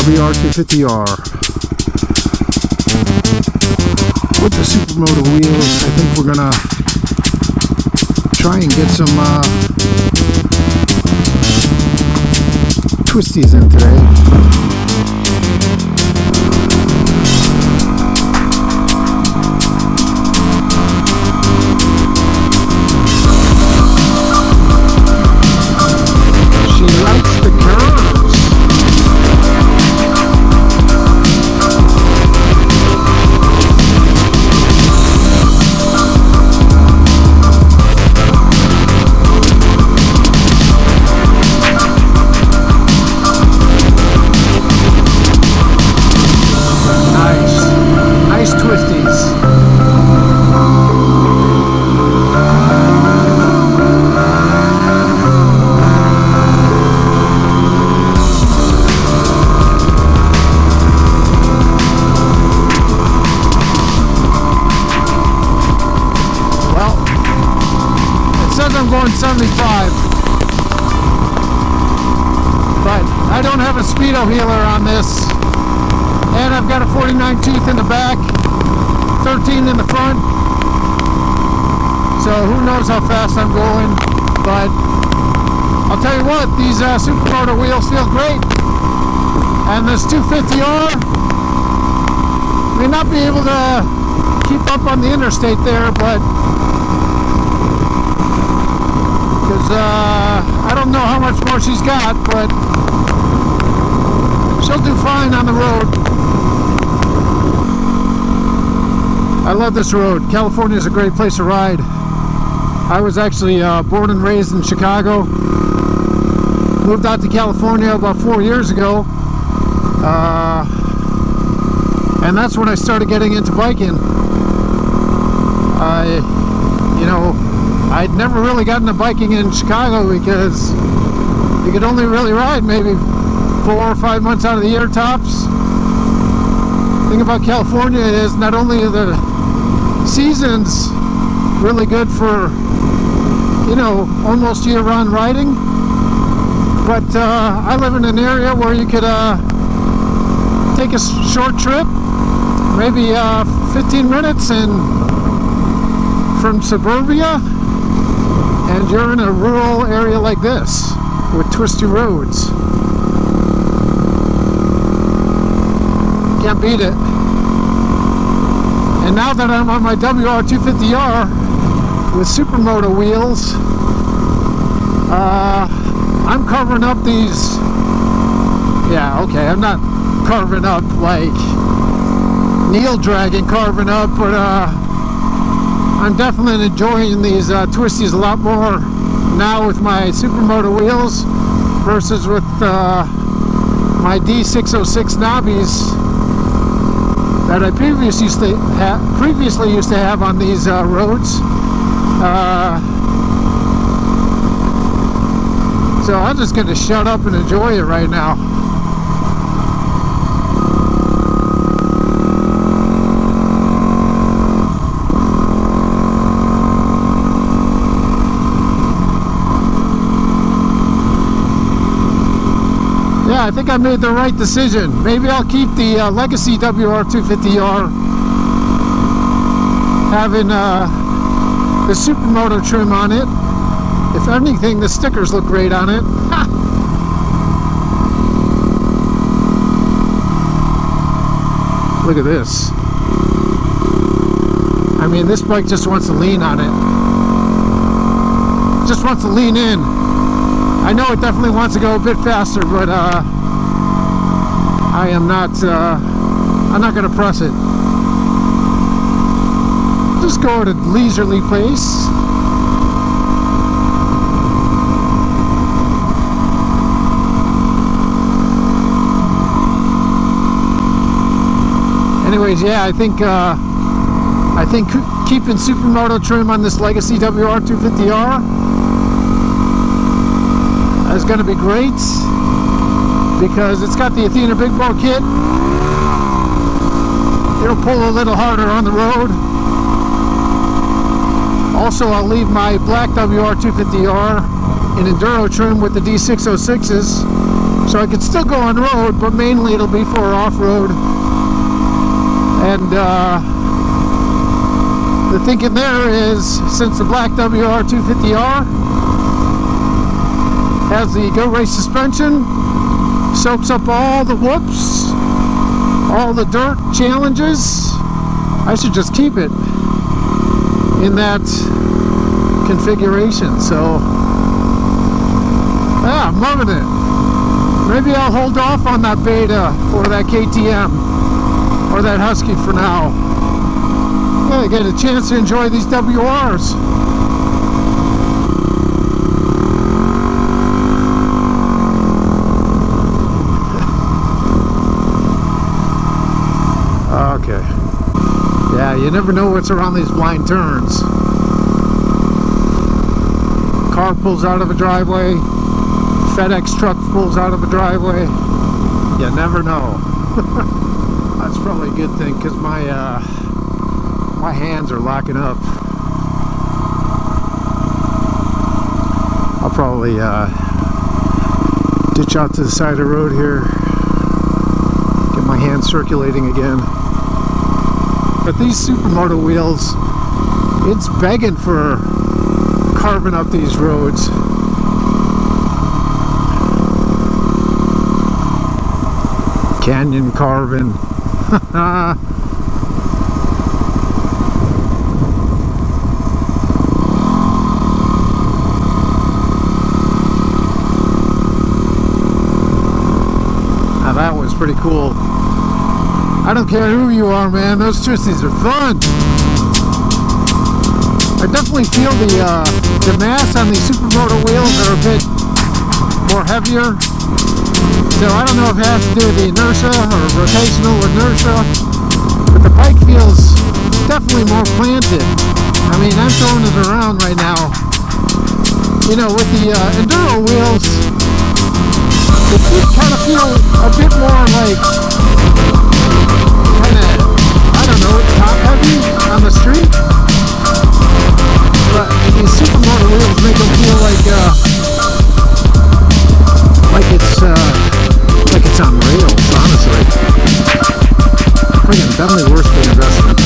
WR250R with the Supermoto wheels. I think we're gonna try and get some twisties in today. I'm going 75, but I don't have a speedo healer on this, and I've got a 49 tooth in the back, 13 in the front, so who knows how fast I'm going. But I'll tell you what, these Supermoto wheels feel great, and this 250R may not be able to keep up on the interstate there, but I don't know how much more she's got, but she'll do fine on the road. I love this road. California is a great place to ride. I was actually born and raised in Chicago. Moved out to California about 4 years ago. And that's when I started getting into biking. I'd never really gotten into biking in Chicago because you could only really ride maybe 4 or 5 months out of the year tops. The thing about California is not only are the seasons really good for, almost year-round riding, but I live in an area where you could take a short trip, maybe 15 minutes from suburbia, and you're in a rural area like this with twisty roads. Can't beat it. And now that I'm on my WR250R with Supermoto wheels, I'm carving up these. Yeah, okay, I'm not carving up like Neil Dragon carving up, but I'm definitely enjoying these twisties a lot more now with my Supermoto wheels versus with my D606 knobbies that I previously used to have on these roads. So I'm just going to shut up and enjoy it right now. Yeah, I think I made the right decision. Maybe I'll keep the Legacy WR250R, having the Supermoto trim on it. If anything, the stickers look great on it. Look at this. I mean, this bike just wants to lean on it. Just wants to lean in. I know it definitely wants to go a bit faster, but I'm not going to press it. Just go at a leisurely pace. Anyways, yeah, I think keeping Supermoto trim on this Legacy WR250R is going to be great because it's got the Athena big bow kit. It'll pull a little harder on the road. Also, I'll leave my black WR250R an enduro trim with the D606s, so I could still go on road, but mainly it'll be for off-road. And the thinking there is, since the black WR250R has the Go Race suspension, soaks up all the whoops, all the dirt challenges, I should just keep it in that configuration. So yeah, I'm loving it. Maybe I'll hold off on that beta or that KTM or that Husky for now. Yeah, I get a chance to enjoy these WRs. Okay. Yeah, you never know what's around these blind turns. Car pulls out of a driveway, FedEx truck pulls out of a driveway. You never know. That's probably a good thing, because my hands are locking up. I'll probably ditch out to the side of the road here, get my hands circulating again. But these Supermoto wheels, it's begging for carving up these roads. Canyon carving. Now that was pretty cool. I don't care who you are, man, those twisties are fun. I definitely feel the mass on these Supermoto wheels are a bit more heavier. So I don't know if it has to do with the inertia or rotational inertia, but the bike feels definitely more planted. I mean, I'm throwing it around right now. You know, with the enduro wheels, it did kind of feel a bit more like, kind of, I don't know, top heavy on the street. But these Supermoto wheels make them feel like it's on rails, honestly. Friggin' definitely worth the investment.